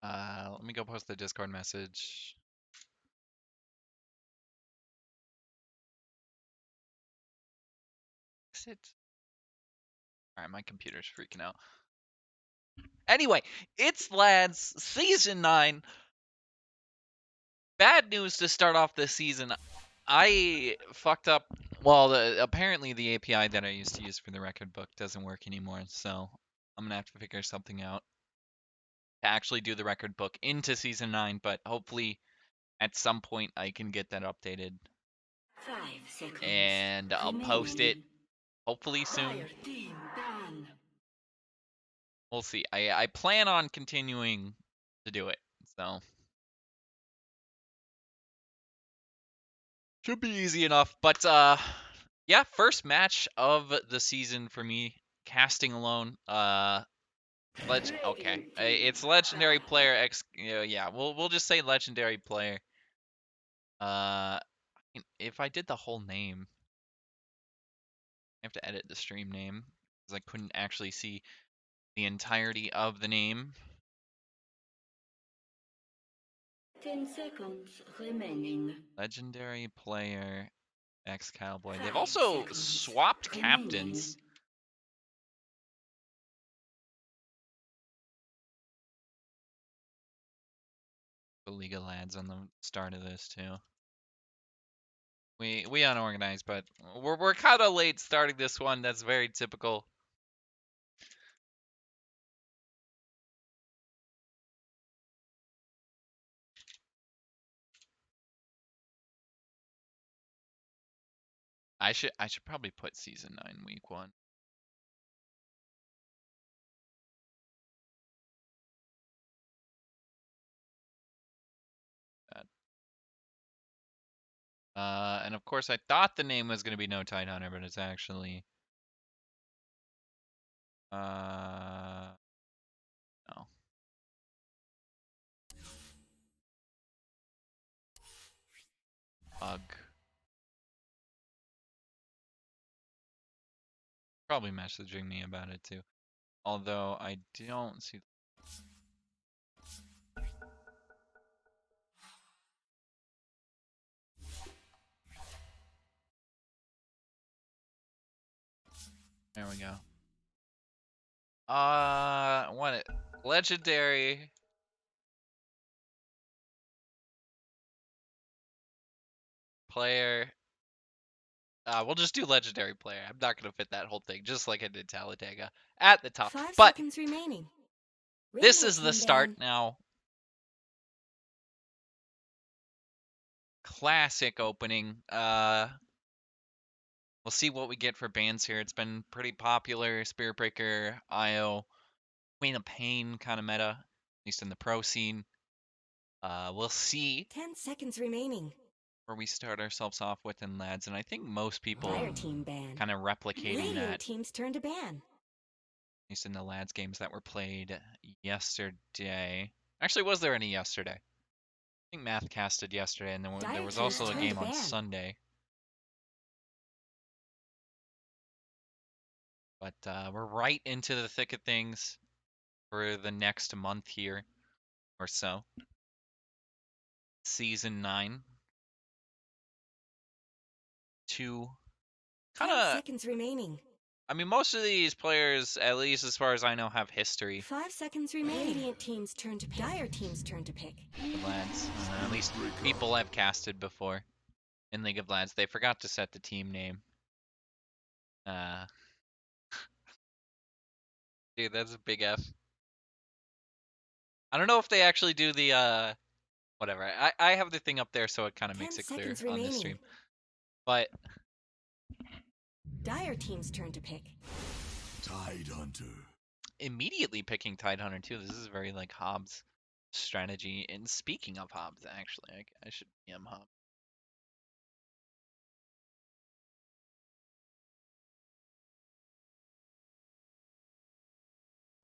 Let me go post the Discord message. Exit. All right, my computer's freaking out. Anyway, it's Lads Season 9. Bad news to start off this season. I fucked up. Well, apparently the API that I used to use for the record book doesn't work anymore, so I'm gonna have to figure something out to actually do the record book into Season 9, but hopefully at some point I can get that updated. 5 seconds and I'll post it remaining. hopefully soon. Fire team ban. We'll see. I plan on continuing to do it, so should be easy enough. But yeah, first match of the season for me, casting alone. Okay, it's legendary player X. Yeah, we'll just say legendary player. Uh, if I did the whole name, I have to edit the stream name because I couldn't actually see the entirety of the name. 10 seconds remaining. Legendary player ex-Cowboy. They've 5 also seconds swapped remaining. captains. The League of Lads on the start of this too. We unorganized, but we're kind of late starting this one. That's very typical. I should probably put season 9 week 1. And of course I thought the name was gonna be No Tide Hunter, but it's actually no. Bug. Probably messaging me about it too. Although I don't see. There we go. What? Legendary. Player. We'll just do legendary player. I'm not gonna fit that whole thing, just like I did Talladega at the top. 5 But seconds remaining. this Radiant is the team start ban. now. Classic opening. We'll see what we get for bans here. It's been pretty popular. Spirit Breaker, IO, Queen of Pain kind of meta, at least in the pro scene. We'll see 10 seconds remaining. where we start ourselves off with in Lads, and I think most people Fire team ban. kind of replicating Radiant that, team's turn to ban. at least in the Lads games that were played yesterday. Actually, was there any yesterday? I think Math casted yesterday, and there was also a game on Sunday. But we're right into the thick of things for the next month here or so. Season 9. To kind 5 of, seconds remaining. I mean, most of these players, at least as far as I know, have history. 5 seconds remaining. Radiant team's turn to pick. Dire team's turn to pick. League of Lads. At least people I've casted before in League of Lads. They forgot to set the team name. Dude, that's a big F. I don't know if they actually do the whatever. I have the thing up there, so it kind of makes it clear on this stream. But Dire team's turn to pick. Tide Hunter. Immediately picking Tidehunter too. This is very like Hobbs strategy. And speaking of Hobbs, actually, I should PM Hobbs.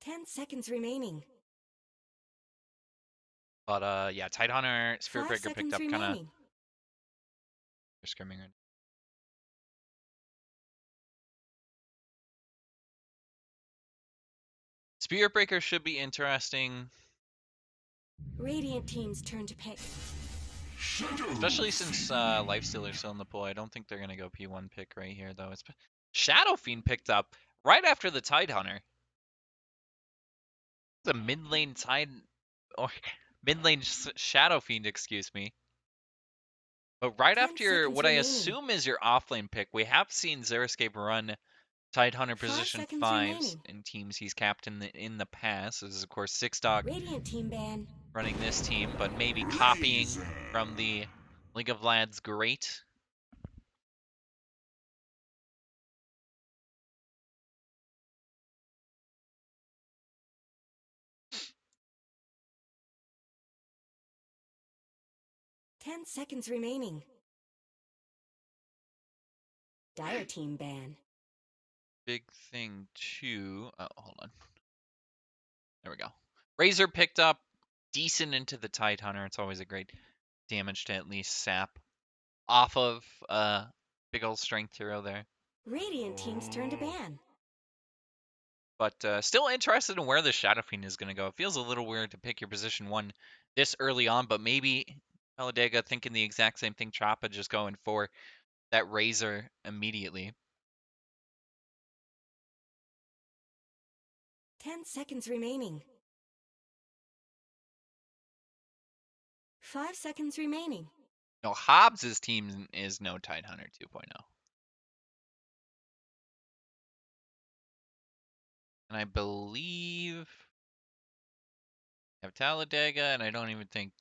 Ten seconds remaining. But yeah, Tidehunter, Spirit Breaker picked up kind of. They're scrimming right. Spirit Breaker should be interesting. Radiant team's turn to pick. Especially since Lifestealer's still in the pool, I don't think they're gonna go P1 pick right here though. It's Shadow Fiend picked up right after the Tidehunter. It's a mid lane Tide or mid lane Shadow Fiend, excuse me. But right 10 after seconds what I remaining. assume is your offlane pick, we have seen Xeriscape run Tidehunter 5 position seconds 5s remaining. in teams he's captained in the past. This is of course Six Dog Radiant team ban. running this team, but maybe copying from the League of Lads great. Ten seconds remaining. Dire team ban. Big thing too. Oh, hold on. There we go. Razor picked up decent into the Tidehunter. It's always a great damage to at least sap off of big old strength hero there. Radiant team's turn to ban. But still interested in where the Shadow Fiend is going to go. It feels a little weird to pick your position 1 this early on, but maybe Talladega thinking the exact same thing. Choppa just going for that Razor immediately. 10 seconds remaining. 5 seconds remaining. No, Hobbs' team is no Tidehunter 2.0. And I believe I have Talladega, and I don't even think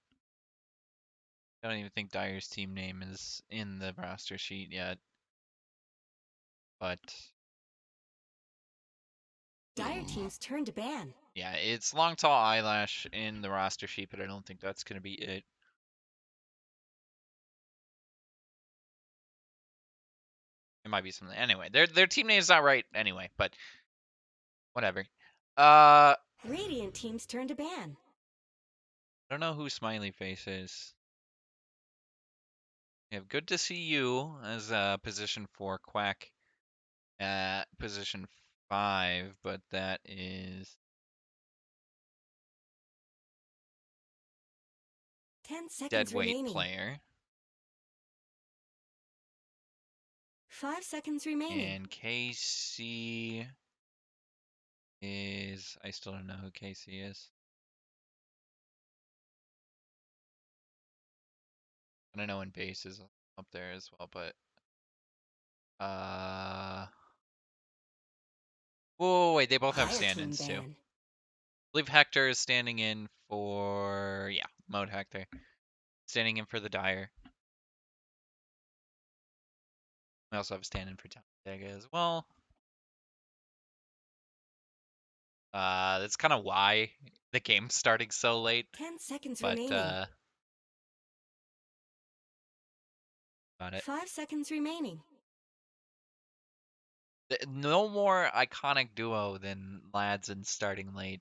Dyer's team name is in the roster sheet yet. But Dire team's turn to ban. yeah, it's Long Tall Eyelash in the roster sheet, but I don't think that's going to be it. It might be something. Anyway, their team name is not right anyway, but whatever. I Radiant team's turn to ban. don't know who Smiley Face is. We have Good to See You as position 4, Quack at position 5, but that is 10 seconds deadweight remaining. player. 5 seconds remaining. And KC is... I still don't know who KC is. And I know in base is up there as well, but... Whoa, wait, they both have Dire team stand-ins too. I ban. believe Hector is standing in for... Yeah, Mode Hector. Standing in for the Dire. We also have a stand-in for Talladega as well. That's kind of why the game's starting so late. 10 seconds But, remaining. got it. 5 seconds remaining. No more iconic duo than Lads and starting late.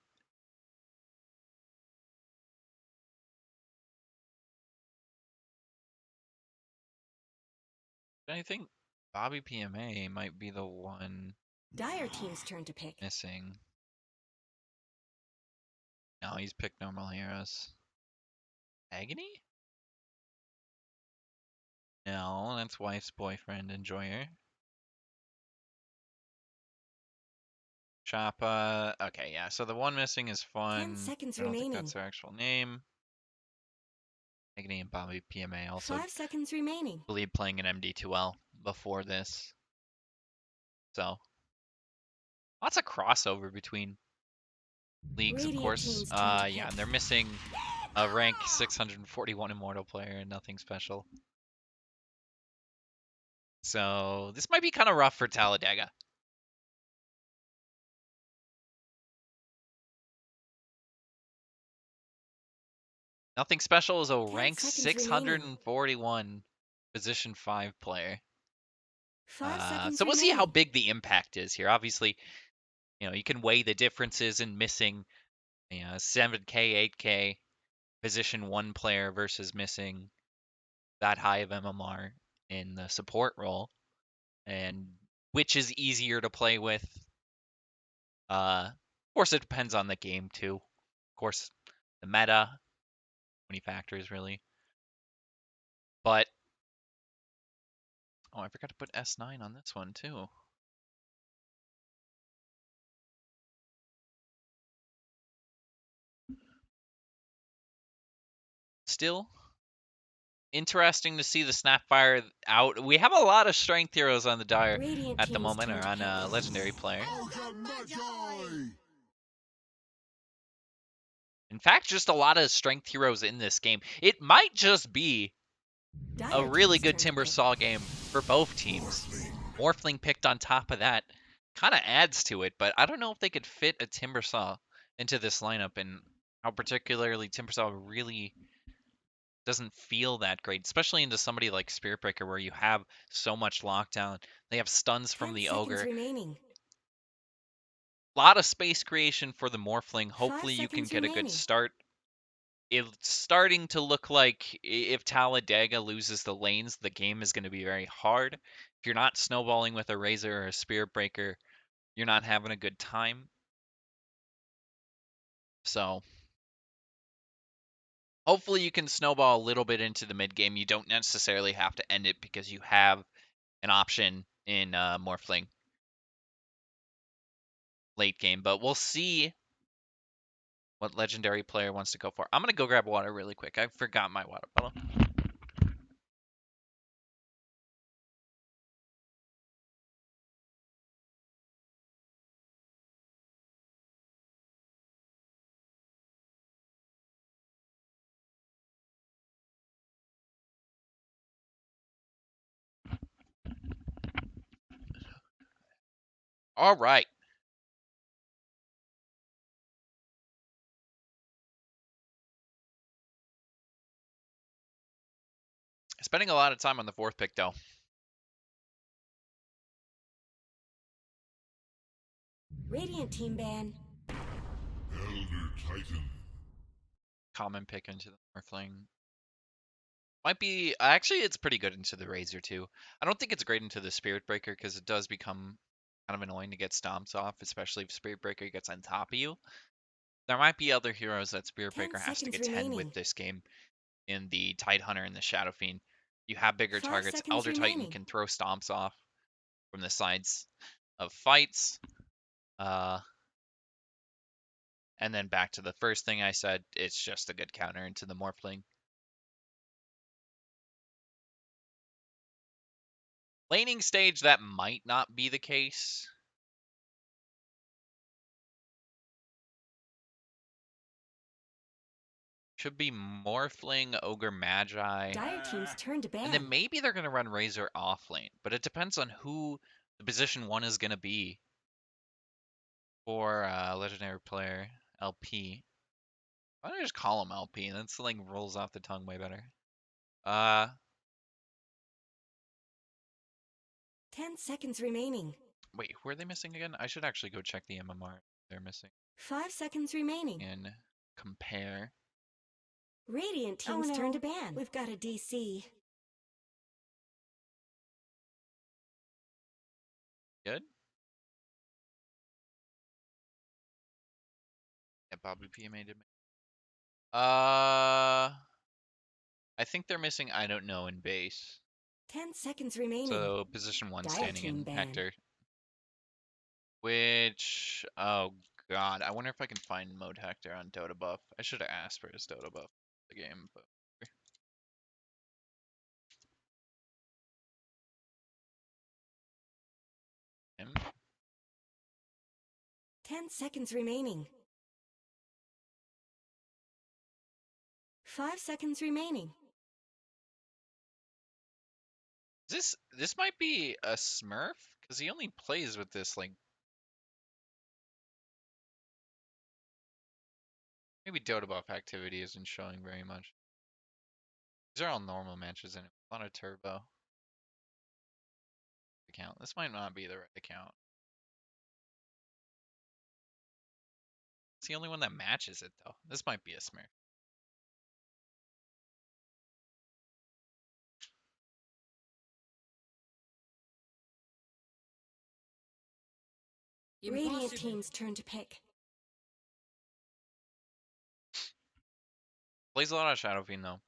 I think BobbyPma might be the one Dire team's turn to pick. missing. No, he's picked normal heroes. Agony? No, that's wife's boyfriend, Enjoyer. Choppa. Okay, yeah, so the one missing is 10 Fun. seconds I don't think remaining. that's their actual name. Agony and BobbyPma also 5 seconds remaining. believe playing an MD2L before this. So, lots of crossover between leagues, of Radiant course. team's turn to Yeah, pick. and they're missing a rank 641 Immortal player and nothing special. So, this might be kind of rough for Talladega. Nothing special is a 10 rank seconds remaining. 641 position 5 player. 5 seconds So we'll see how remaining. big the impact is here. Obviously, you can weigh the differences in missing 7K, 8K position 1 player versus missing that high of MMR in the support role, and which is easier to play with. Of course, it depends on the game too. Of course, the meta many factors really. But oh, I forgot to put S9 on this one too. Still interesting to see the Snapfire out. We have a lot of strength heroes on the Dire Radiant at the team's moment, or turn to on a pick. legendary player. Magi! In fact, just a lot of strength heroes in this game. It might just be a Dire really team's good turn to Timber pick. Saw game for both teams. Morphling picked on top of that kind of adds to it, but I don't know if they could fit a Timber Saw into this lineup, and how particularly Timber Saw really doesn't feel that great, especially into somebody like Spirit Breaker where you have so much lockdown. They have stuns from 10 the seconds Ogre. remaining. A lot of space creation for the Morphling. 5 Hopefully you can seconds get a good remaining. start. It's starting to look like if Talladega loses the lanes, the game is going to be very hard. If you're not snowballing with a Razor or a Spirit Breaker, you're not having a good time. So hopefully you can snowball a little bit into the mid game. You don't necessarily have to end it because you have an option in Morphling late game. But we'll see what legendary player wants to go for. I'm going to go grab water really quick. I forgot my water bottle. All right. Spending a lot of time on the fourth pick, though. Radiant team ban. Elder Titan. Common pick into the Morphling. Might be... Actually, it's pretty good into the Razor, too. I don't think it's great into the Spirit Breaker because it does become kind of annoying to get stomps off, especially if Spirit Breaker gets on top of you. There might be other heroes that Spirit 10 Breaker has to seconds contend with remaining. this game in the Tidehunter and the Shadow Fiend. You have bigger 5 targets. seconds Elder Titan remaining. can throw stomps off from the sides of fights. And then back to the first thing I said, it's just a good counter into the Morphling. Laning stage, that might not be the case. Should be Morphling, Ogre Magi. Dire team's turn to And ban. then maybe they're going to run Razor off lane. But it depends on who the position one is going to be for legendary player LP. Why don't I just call him LP? That's like rolls off the tongue way better. 10 seconds remaining. Wait, who are they missing again? I should actually go check the MMR they're missing 5 seconds remaining. and compare. Radiant team's turn to ban. We've got a DC. Good. Yeah, BobbyPma did. I think they're missing I don't know in base. 10 seconds remaining. So position one Dire standing team in ban. Hector. Which oh god, I wonder if I can find mode Hector on Dota buff. I should have asked for his Dota buff the game, but him. 10 seconds remaining. 5 seconds remaining. This might be a Smurf because he only plays with this like maybe Dota buff activity isn't showing very much. These are all normal matches and a lot of turbo account. This might not be the right account. It's the only one that matches it though. This might be a Smurf. Radiant team's turn to pick. Plays a lot of Shadow Fiend though.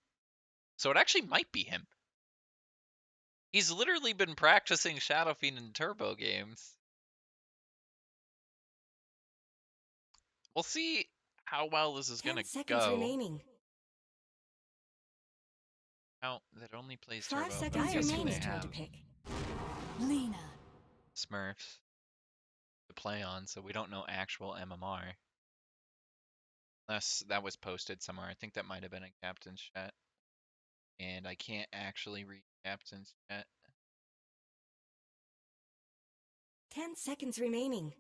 So it actually might be him. He's literally been practicing Shadow Fiend in turbo games. We'll see how well this is 10 gonna seconds go. remaining. How that only plays 5 turbo, but I'm seconds guessing they remaining. Turn to have pick. Lena. Smurfs to play on, so we don't know actual MMR. Unless that was posted somewhere. I think that might have been a captain's chat. And I can't actually read captain's chat. 10 seconds remaining.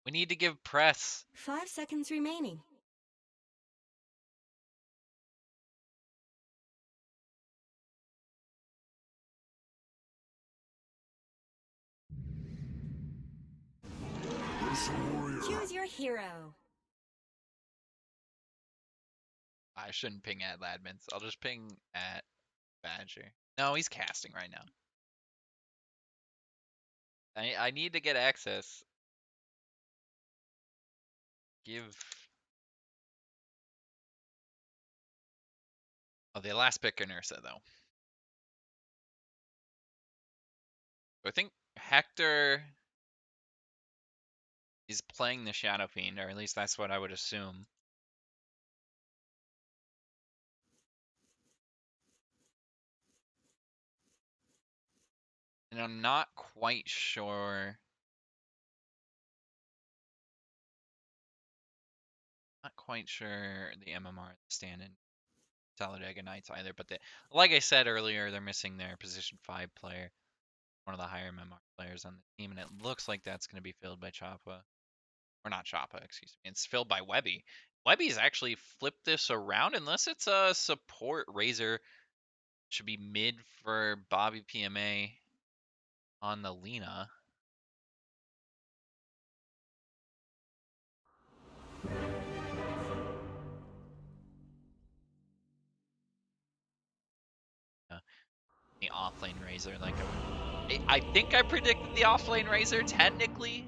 We need to give press. 5 seconds remaining. Ursa Warrior. Choose your hero. I shouldn't ping at Ladmans. I'll just ping at Badger. No, he's casting right now. I need to get access. Give. Oh, the last pick in Ursa though. I think Hector is playing the Shadow Fiend, or at least that's what I would assume. And I'm not quite sure. Not quite sure the MMR stand in Talladega Nights either, but like I said earlier, they're missing their position 5 player, one of the higher MMR players on the team, and it looks like that's going to be filled by Choppa. Or not Choppa, excuse me. It's filled by Webby. Webby's actually flipped this around, unless it's a support Razor. Should be mid for BobbyPma on the Lena. The offlane Razor, like I think I predicted the offlane Razor technically.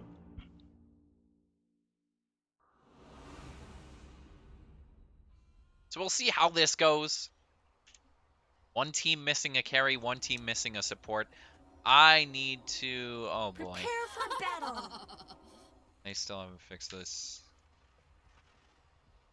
So we'll see how this goes. One team missing a carry, one team missing a support. I need to. Oh boy. Prepare for battle. They still haven't fixed this.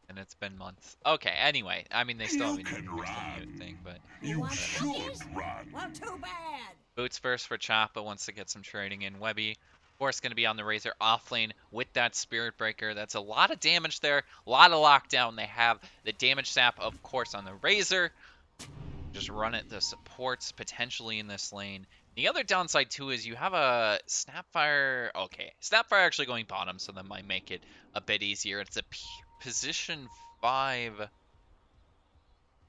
And it's been months. Okay, anyway. I mean, they still You haven't can even fixed the run. mute thing, but. You Want should cookies? run. Well, too bad. Boots first for Choppa wants to get some trading in. Webby, of course, going to be on the Razor off lane with that Spirit Breaker. That's a lot of damage there. A lot of lockdown. They have the damage sap, of course, on the Razor. Just run it, the supports potentially in this lane. The other downside, too, is you have a Snapfire. Okay, Snapfire actually going bottom, so that might make it a bit easier. It's a position 5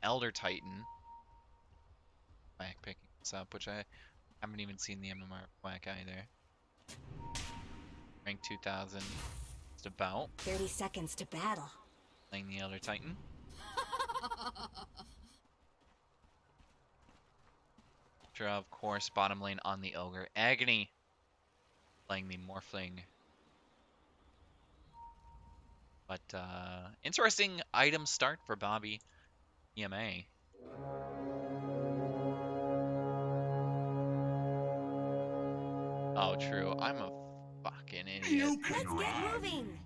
Elder Titan. Quack picking this up, which I haven't even seen the MMR of Quack either. Rank 2000. Just about. 30 seconds to battle. Playing the Elder Titan. Sure, of course, bottom lane on the Ogre. Agony playing the Morphling. But interesting item start for BobbyPma. Oh, true. I'm a fucking idiot. You can Let's get run. moving.